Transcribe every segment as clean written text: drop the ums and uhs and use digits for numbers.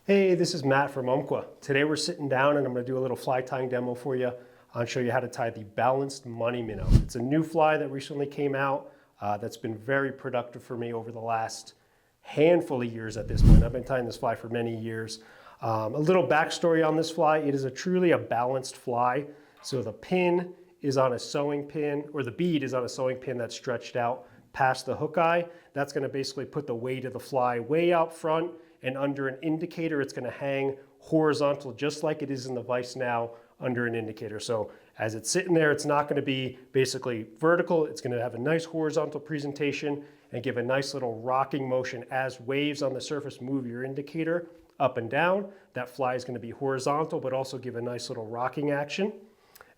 Hey, this is Matt from Umpqua. Today we're sitting down and I'm going to do a little fly tying demo for you. I'll show you how to tie the Balanced Minnow. It's a new fly that recently came out that's been very productive for me over the last handful of years at this point. I've been tying this fly for many years. A little backstory on this fly. It is truly a balanced fly. So the pin is on a sewing pin, or the bead is on a sewing pin that's stretched out past the hook eye. That's going to basically put the weight of the fly way out front, and under an indicator it's going to hang horizontal just like it is in the vise now under an indicator. So as it's sitting there, it's not going to be basically vertical. It's going to have a nice horizontal presentation and give a nice little rocking motion as waves on the surface move your indicator up and down. That fly is going to be horizontal but also give a nice little rocking action.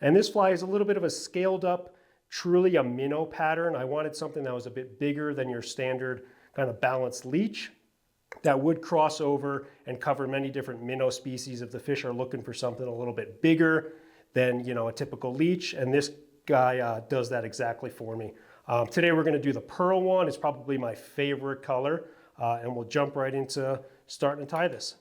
And this fly is a little bit of a scaled up, truly a minnow pattern. I wanted something that was a bit bigger than your standard kind of balanced leech that would cross over and cover many different minnow species if the fish are looking for something a little bit bigger than a typical leech. And this guy does that exactly for me. Today we're going to do the pearl one. It's probably my favorite color, and we'll jump right into starting to tie this.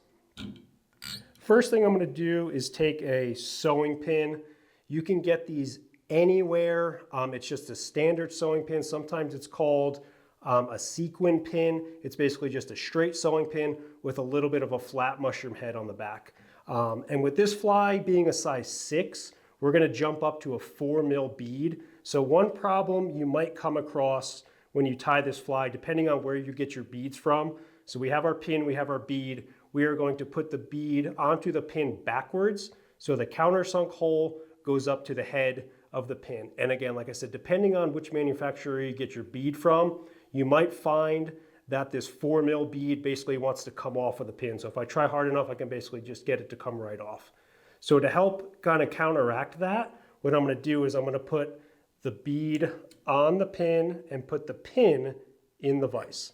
First thing I'm going to do is take a sewing pin. You can get these anywhere. It's just a standard sewing pin. Sometimes it's called a sequin pin. It's basically just a straight sewing pin with a little bit of a flat mushroom head on the back. And with this fly being a size 6, we're going to jump up to a 4mm bead. So one problem you might come across when you tie this fly, depending on where you get your beads from. So we have our pin, we have our bead. We are going to put the bead onto the pin backwards. So the countersunk hole goes up to the head of the pin. And again, like I said, depending on which manufacturer you get your bead from, you might find that this 4mm bead basically wants to come off of the pin. So if I try hard enough, I can basically just get it to come right off. So to help kind of counteract that, what I'm going to do is I'm going to put the bead on the pin and put the pin in the vise.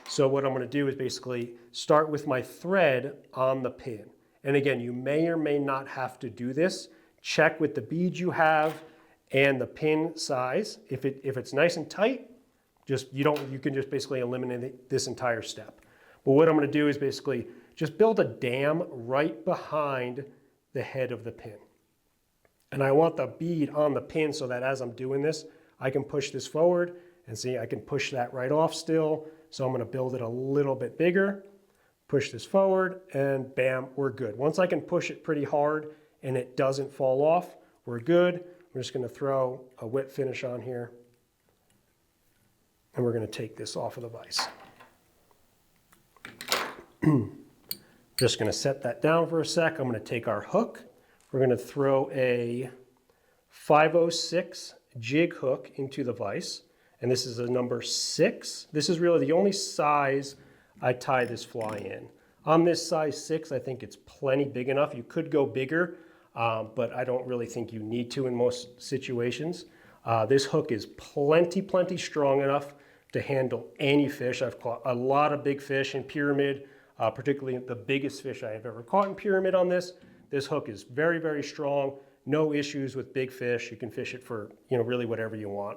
So what I'm going to do is basically start with my thread on the pin. And again, you may or may not have to do this. Check with the bead you have and the pin size. If it's nice and tight, you can just basically eliminate this entire step. But what I'm going to do is basically just build a dam right behind the head of the pin. And I want the bead on the pin so that as I'm doing this, I can push this forward and see I can push that right off still. So I'm going to build it a little bit bigger, push this forward, and bam, we're good. Once I can push it pretty hard and it doesn't fall off, we're good. We're just going to throw a wet finish on here. And we're going to take this off of the vise. Just going to set that down for a sec. I'm going to take our hook. We're going to throw a 506 jig hook into the vise. And this is a number 6. This is really the only size I tie this fly in. On this size 6, I think it's plenty big enough. You could go bigger, but I don't really think you need to in most situations. This hook is plenty strong enough to handle any fish. I've caught a lot of big fish in pyramid, particularly the biggest fish I have ever caught in pyramid on this. This hook is very strong. No issues with big fish. You can fish it for really whatever you want.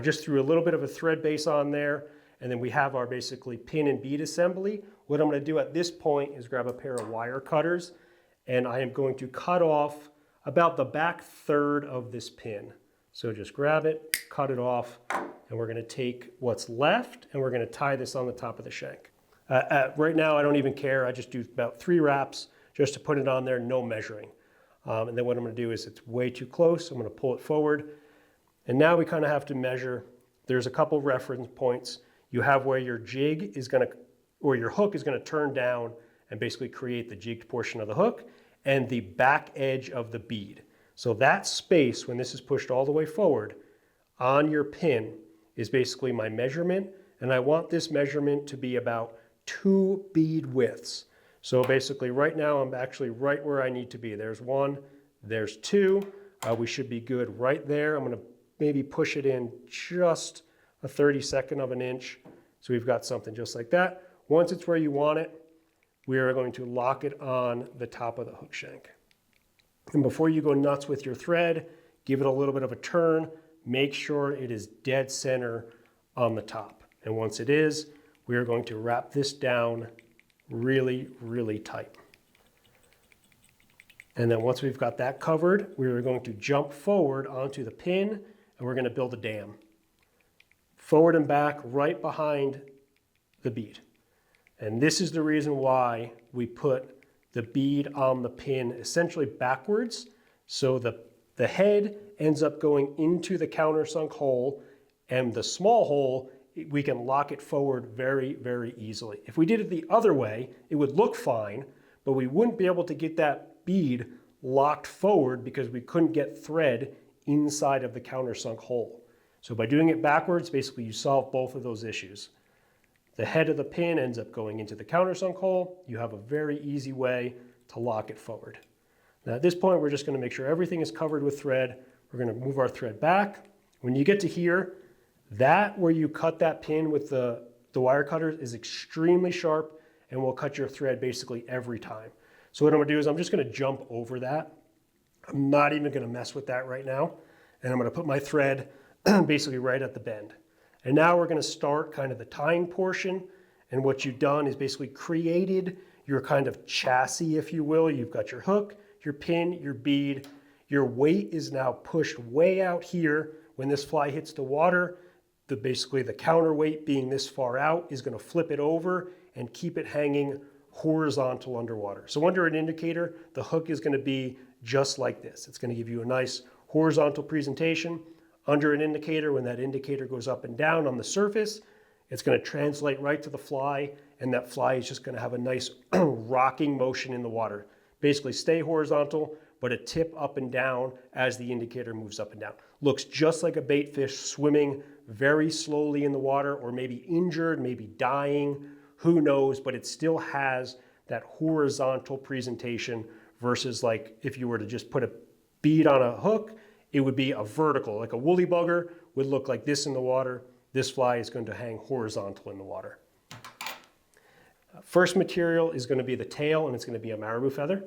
Just threw a little bit of a thread base on there, and then we have our basically pin and bead assembly. What I'm going to do at this point is grab a pair of wire cutters, and I am going to cut off about the back third of this pin. So just grab it, cut it off, and we're going to take what's left and we're going to tie this on the top of the shank. Right now I don't even care. I just do about 3 wraps just to put it on there, no measuring. And then what I'm going to do is it's way too close. I'm going to pull it forward. And now we kind of have to measure. There's a couple reference points. You have where your jig is going to, or your hook is going to turn down and basically create the jigged portion of the hook, and the back edge of the bead. So that space, when this is pushed all the way forward on your pin, is basically my measurement. And I want this measurement to be about 2 bead widths. So basically right now I'm actually right where I need to be. There's 1, there's 2. We should be good right there. I'm going to maybe push it in just a 32nd of an inch. So we've got something just like that. Once it's where you want it, we are going to lock it on the top of the hook shank. And before you go nuts with your thread, give it a little bit of a turn. Make sure it is dead center on the top. And once it is, we are going to wrap this down really, really tight. And then once we've got that covered, we're going to jump forward onto the pin and we're going to build a dam. Forward and back right behind the bead. And this is the reason why we put the bead on the pin essentially backwards. So the head ends up going into the countersunk hole, and the small hole, we can lock it forward very, very easily. If we did it the other way, it would look fine, but we wouldn't be able to get that bead locked forward because we couldn't get thread inside of the countersunk hole. So by doing it backwards, basically you solve both of those issues. The head of the pin ends up going into the countersunk hole. You have a very easy way to lock it forward. Now at this point, we're just going to make sure everything is covered with thread. We're going to move our thread back. When you get to here, that where you cut that pin with the wire cutter is extremely sharp and will cut your thread basically every time. So what I'm going to do is I'm just going to jump over that. I'm not even going to mess with that right now. And I'm going to put my thread basically right at the bend. And now we're going to start kind of the tying portion. And what you've done is basically created your kind of chassis, if you will. You've got your hook, your pin, your bead. Your weight is now pushed way out here. When this fly hits the water, basically the counterweight being this far out is going to flip it over and keep it hanging horizontal underwater. So under an indicator, the hook is going to be just like this. It's going to give you a nice horizontal presentation. Under an indicator, when that indicator goes up and down on the surface, it's going to translate right to the fly, and that fly is just going to have a nice rocking motion in the water. Basically stay horizontal, but a tip up and down as the indicator moves up and down. Looks just like a bait fish swimming very slowly in the water, or maybe injured, maybe dying, who knows, but it still has that horizontal presentation versus like if you were to just put a bead on a hook, it would be a vertical, like a woolly bugger would look like this in the water. This fly is going to hang horizontal in the water. First material is going to be the tail, and it's going to be a marabou feather.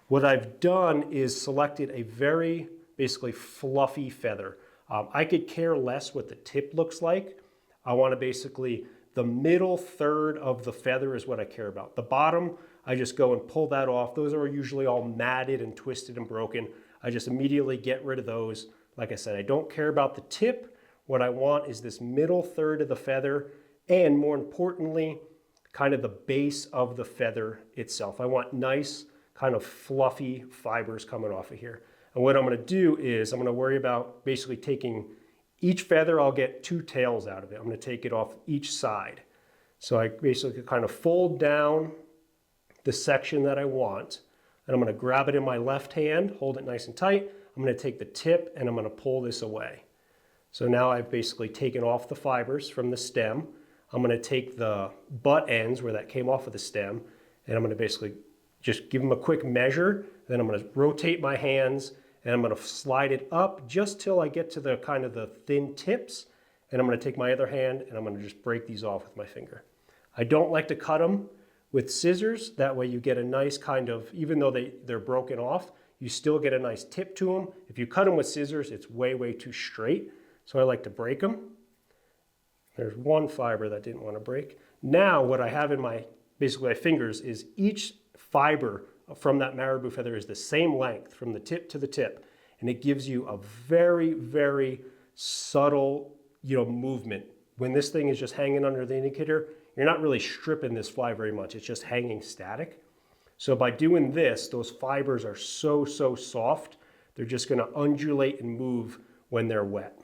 What I've done is selected a very basically fluffy feather. I could care less what the tip looks like. I want to basically, the middle third of the feather is what I care about. The bottom, I just go and pull that off. Those are usually all matted and twisted and broken. I just immediately get rid of those. Like I said, I don't care about the tip. What I want is this middle third of the feather, and more importantly, kind of the base of the feather itself. I want nice kind of fluffy fibers coming off of here. And what I'm going to do is I'm going to worry about basically taking each feather. I'll get 2 tails out of it. I'm going to take it off each side. So I basically kind of fold down the section that I want, and I'm going to grab it in my left hand, hold it nice and tight. I'm going to take the tip and I'm going to pull this away. So now I've basically taken off the fibers from the stem. I'm going to take the butt ends where that came off of the stem, and I'm going to basically just give them a quick measure. Then I'm going to rotate my hands and I'm going to slide it up just till I get to the kind of the thin tips. And I'm going to take my other hand and I'm going to just break these off with my finger. I don't like to cut them with scissors. That way you get a nice kind of, even though they're broken off, you still get a nice tip to them. If you cut them with scissors, it's way, way too straight. So I like to break them. There's one fiber that didn't want to break. Now what I have in my, basically my fingers is each fiber from that marabou feather is the same length from the tip to the tip. And it gives you a very, very subtle, movement. When this thing is just hanging under the indicator, you're not really stripping this fly very much. It's just hanging static. So by doing this, those fibers are so, so soft. They're just going to undulate and move when they're wet.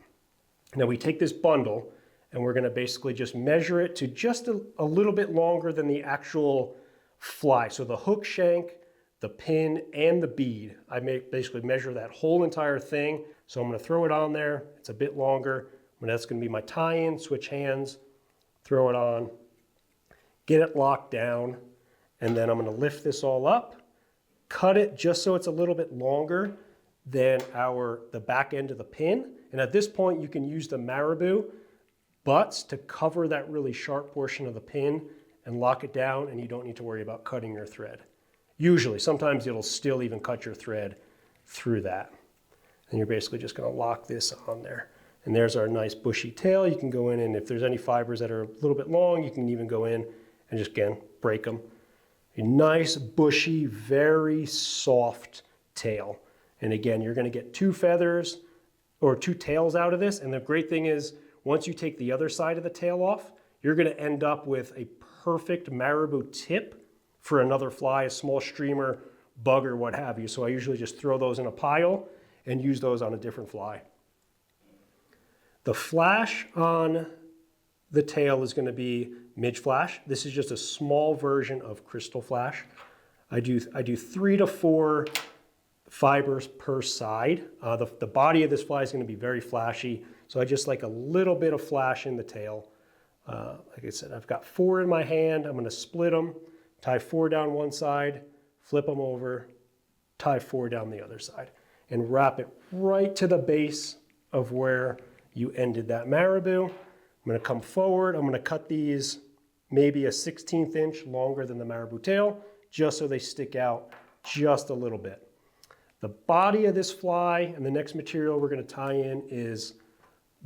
Now we take this bundle and we're going to basically just measure it to just a little bit longer than the actual fly. So the hook shank, the pin, and the bead, I basically measure that whole entire thing. So I'm going to throw it on there. It's a bit longer. That's going to be my tie-in, switch hands, throw it on, get it locked down, and then I'm going to lift this all up, cut it just so it's a little bit longer than the back end of the pin. And at this point, you can use the marabou butts to cover that really sharp portion of the pin and lock it down, and you don't need to worry about cutting your thread. Usually, sometimes it'll still even cut your thread through that. And you're basically just going to lock this on there. And there's our nice bushy tail. You can go in, and if there's any fibers that are a little bit long, you can even go in and just, again, break them. a nice, bushy, very soft tail. And again, you're gonna get 2 feathers or 2 tails out of this. And the great thing is, once you take the other side of the tail off, you're gonna end up with a perfect marabou tip for another fly, a small streamer, bug, or what have you. So I usually just throw those in a pile and use those on a different fly. The flash on the tail is gonna be midge flash. This is just a small version of crystal flash. I do 3 to 4 fibers per side. The body of this fly is going to be very flashy, so I just like a little bit of flash in the tail. Like I said, I've got 4 in my hand. I'm going to split them, tie 4 down one side, flip them over, tie 4 down the other side, and wrap it right to the base of where you ended that marabou. I'm going to come forward. I'm going to cut these maybe a 1/16 inch longer than the marabou tail, just so they stick out just a little bit. The body of this fly and the next material we're going to tie in is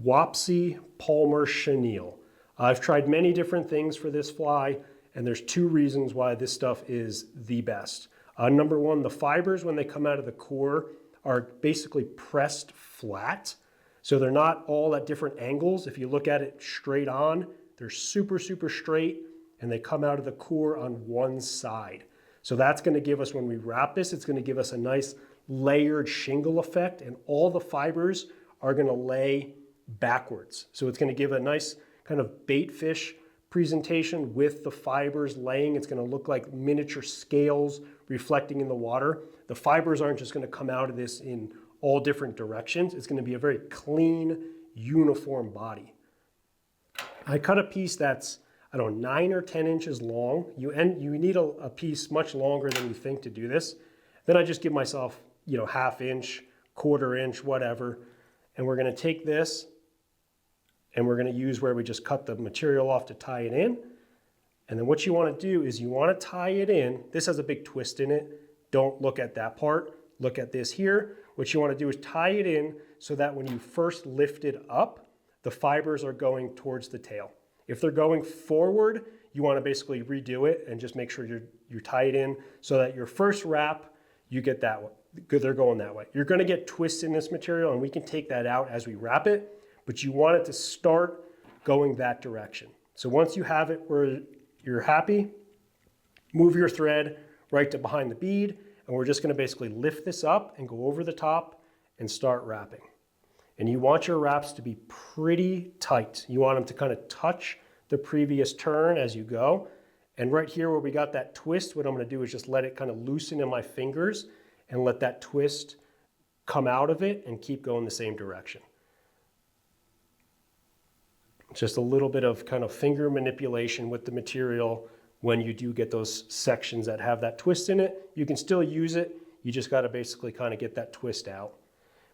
WAPSI Palmer Chenille. I've tried many different things for this fly, and there's 2 reasons why this stuff is the best. Number 1, the fibers when they come out of the core are basically pressed flat, so they're not all at different angles. If you look at it straight on, they're super, super straight, and they come out of the core on one side. So that's going to give us, when we wrap this, it's going to give us a nice layered shingle effect, and all the fibers are going to lay backwards. So it's going to give a nice kind of bait fish presentation with the fibers laying. It's going to look like miniature scales reflecting in the water. The fibers aren't just going to come out of this in all different directions. It's going to be a very clean, uniform body. I cut a piece that's, I don't know, 9 or 10 inches long. You need a piece much longer than you think to do this. Then I just give myself, 1/2 inch, 1/4 inch, whatever. And we're going to take this and we're going to use where we just cut the material off to tie it in. And then what you want to do is you want to tie it in. This has a big twist in it. Don't look at that part. Look at this here. What you want to do is tie it in so that when you first lift it up, the fibers are going towards the tail. If they're going forward, you want to basically redo it and just make sure you tie it in so that your first wrap, you get that one. They're going that way. You're going to get twists in this material, and we can take that out as we wrap it, but you want it to start going that direction. So once you have it where you're happy, move your thread right to behind the bead, and we're just going to basically lift this up and go over the top and start wrapping. And you want your wraps to be pretty tight. You want them to kind of touch the previous turn as you go. And right here where we got that twist, what I'm going to do is just let it kind of loosen in my fingers and let that twist come out of it and keep going the same direction. Just a little bit of kind of finger manipulation with the material when you do get those sections that have that twist in it. You can still use it. You just got to basically kind of get that twist out.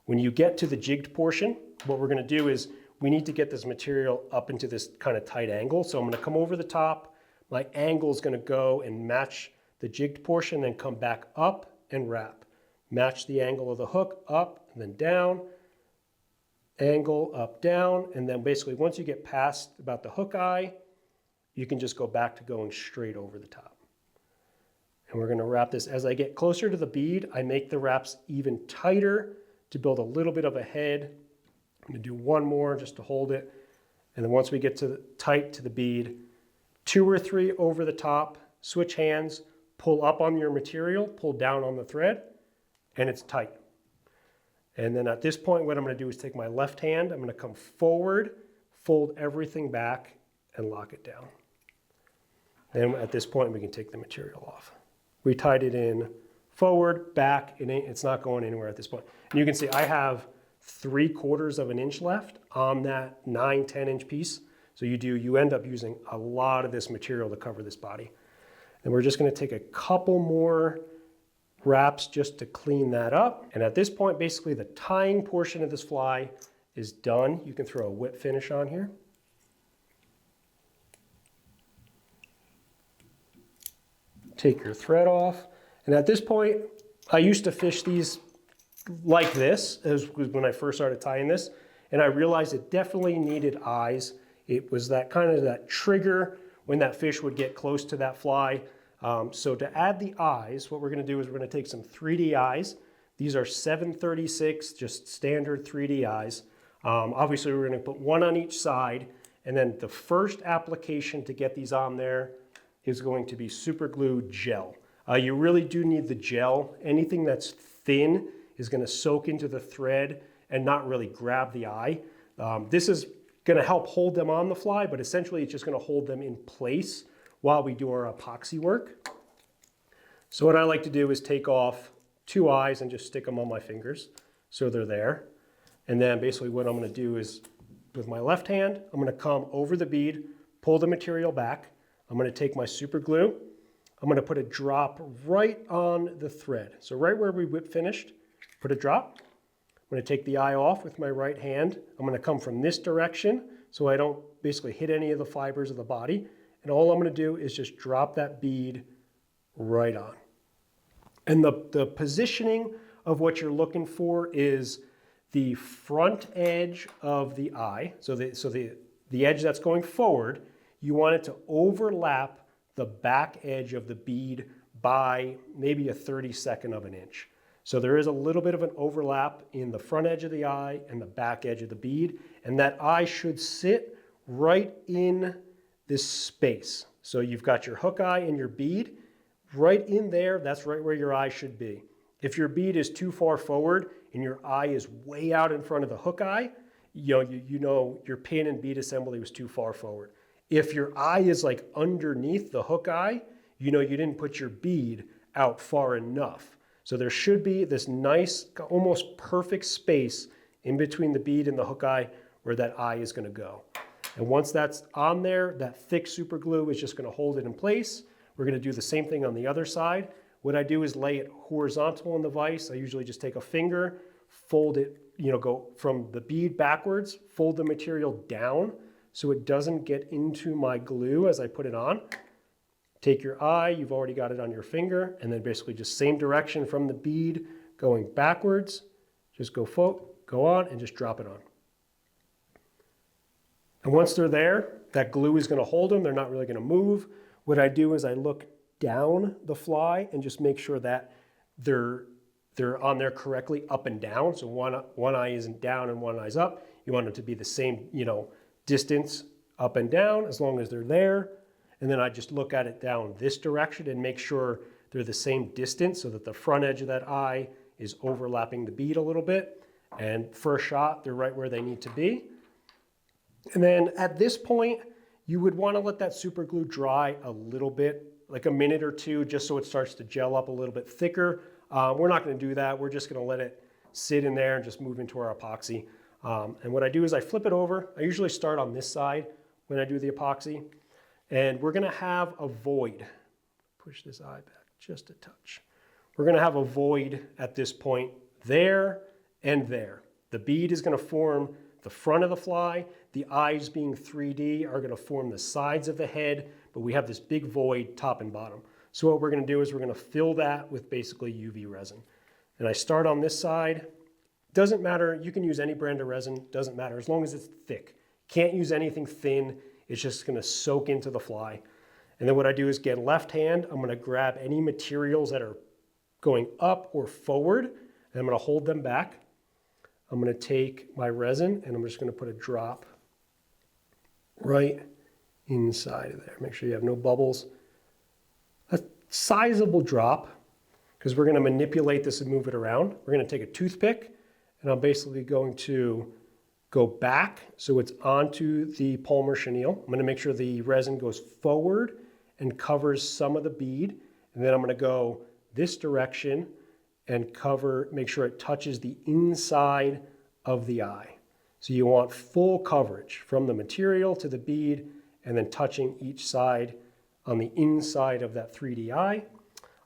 When you get to the jigged portion, what we're going to do is we need to get this material up into this kind of tight angle. So I'm going to come over the top. My angle is going to go and match the jigged portion, then come back up and wrap. Match the angle of the hook up and then down, angle up, down, and then basically once you get past about the hook eye, you can just go back to going straight over the top. And we're going to wrap this. As I get closer to the bead, I make the wraps even tighter to build a little bit of a head. I'm going to do one more just to hold it. And then once we get to tight to the bead, 2 or 3 over the top, switch hands, pull up on your material, pull down on the thread, and it's tight. And then at this point, what I'm going to do is take my left hand, I'm going to come forward, fold everything back, and lock it down. And at this point, we can take the material off. We tied it in forward, back, it's not going anywhere at this point. And you can see I have 3/4 of an inch left on that 9-10 inch piece. So you end up using a lot of this material to cover this body. And we're just going to take a couple more wraps just to clean that up. And at this point, basically the tying portion of this fly is done. You can throw a whip finish on here. Take your thread off. And at this point, I used to fish these like this, as when I first started tying this, and I realized it definitely needed eyes. It was that kind of that trigger when that fish would get close to that fly. So to add the eyes, what we're going to do is we're going to take some 3D eyes. These are 736, just standard 3D eyes. Obviously, we're going to put one on each side, and then the first application to get these on there is going to be super glue gel. You really do need the gel. Anything that's thin is going to soak into the thread and not really grab the eye. This is going to help hold them on the fly, but essentially it's just going to hold them in place while we do our epoxy work. So what I like to do is take off 2 eyes and just stick them on my fingers so they're there. And then basically what I'm going to do is with my left hand, I'm going to come over the bead, pull the material back. I'm going to take my super glue. I'm going to put a drop right on the thread. So right where we whip finished, put a drop. I'm going to take the eye off with my right hand. I'm going to come from this direction so I don't basically hit any of the fibers of the body. And all I'm going to do is just drop that bead right on. And the positioning of what you're looking for is the front edge of the eye. So the edge that's going forward, you want it to overlap the back edge of the bead by maybe a 32nd of an inch. So there is a little bit of an overlap in the front edge of the eye and the back edge of the bead, and that eye should sit right in this space. So you've got your hook eye and your bead right in there. That's right where your eye should be. If your bead is too far forward and your eye is way out in front of the hook eye, you know your pin and bead assembly was too far forward. If your eye is like underneath the hook eye, you know you didn't put your bead out far enough. So there should be this nice, almost perfect space in between the bead and the hook eye where that eye is going to go. And once that's on there, that thick super glue is just going to hold it in place. We're going to do the same thing on the other side. What I do is lay it horizontal in the vise. I usually just take a finger, fold it, go from the bead backwards, fold the material down so it doesn't get into my glue as I put it on. Take your eye, you've already got it on your finger, and then basically just same direction from the bead going backwards. Just go on and just drop it on. And once they're there, that glue is going to hold them. They're not really going to move. What I do is I look down the fly and just make sure that they're on there correctly up and down. So one eye isn't down and one eye's up. You want them to be the same, distance up and down as long as they're there. And then I just look at it down this direction and make sure they're the same distance so that the front edge of that eye is overlapping the bead a little bit. And first shot, they're right where they need to be. And then at this point, you would want to let that super glue dry a little bit, like a minute or two, just so it starts to gel up a little bit thicker. We're not going to do that. We're just going to let it sit in there and just move into our epoxy. And what I do is I flip it over. I usually start on this side when I do the epoxy. And we're going to have a void. Push this eye back just a touch. We're going to have a void at this point there and there. The bead is going to form the front of the fly. The eyes, being 3D, are going to form the sides of the head, but we have this big void top and bottom. So what we're going to do is we're going to fill that with basically UV resin. And I start on this side. Doesn't matter, you can use any brand of resin, doesn't matter, as long as it's thick. Can't use anything thin, it's just going to soak into the fly. And then what I do is get left hand, I'm going to grab any materials that are going up or forward, and I'm going to hold them back. I'm going to take my resin and I'm just going to put a drop right inside of there. Make sure you have no bubbles. A sizable drop, because we're going to manipulate this and move it around. We're going to take a toothpick and I'm basically going to go back so it's onto the polymer chenille. I'm going to make sure the resin goes forward and covers some of the bead. And then I'm going to go this direction and make sure it touches the inside of the eye. So you want full coverage from the material to the bead and then touching each side on the inside of that 3D eye.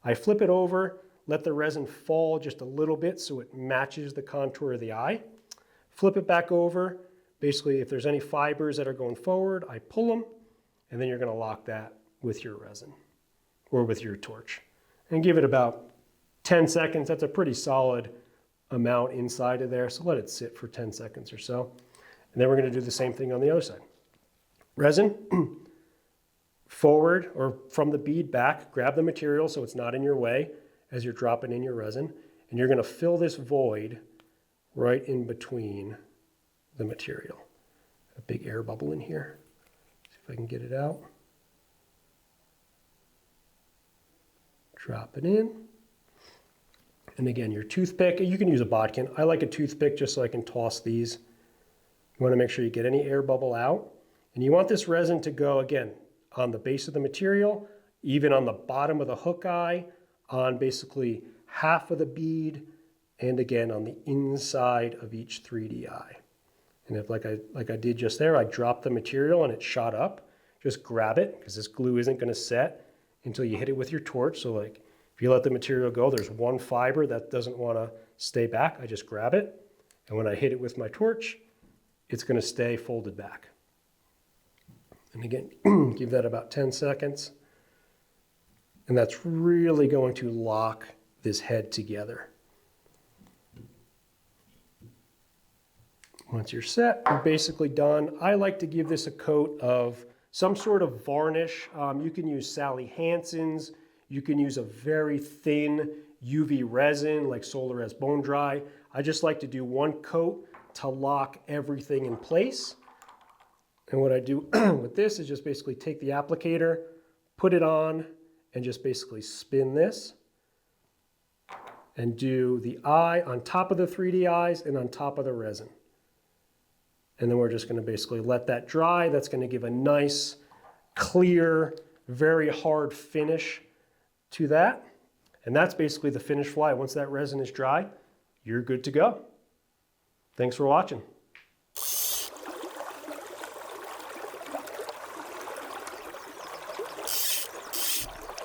I flip it over, let the resin fall just a little bit so it matches the contour of the eye. Flip it back over. Basically, if there's any fibers that are going forward, I pull them, and then you're going to lock that with your resin or with your torch. And give it about 10 seconds. That's a pretty solid amount inside of there, so let it sit for 10 seconds or so. And then we're going to do the same thing on the other side. Resin, forward or from the bead back, grab the material so it's not in your way as you're dropping in your resin. And you're going to fill this void right in between the material. A big air bubble in here. See if I can get it out. Drop it in. And again, your toothpick, you can use a bodkin. I like a toothpick just so I can toss these. You want to make sure you get any air bubble out. And you want this resin to go, again, on the base of the material, even on the bottom of the hook eye, on basically half of the bead, and again on the inside of each 3D eye. And if like I did just there, I dropped the material and it shot up, just grab it, because this glue isn't going to set until you hit it with your torch. So like if you let the material go, there's one fiber that doesn't want to stay back. I just grab it, and when I hit it with my torch, it's going to stay folded back. And again, give that about 10 seconds. And that's really going to lock this head together. Once you're set, you're basically done. I like to give this a coat of some sort of varnish. You can use Sally Hansen's. You can use a very thin UV resin like Solarez Bone Dry. I just like to do one coat to lock everything in place. And what I do with this is just basically take the applicator, put it on, and just basically spin this. And do the eye on top of the 3D eyes and on top of the resin. And then we're just going to basically let that dry. That's going to give a nice, clear, very hard finish to that. And that's basically the finished fly. Once that resin is dry, you're good to go. Thanks for watching.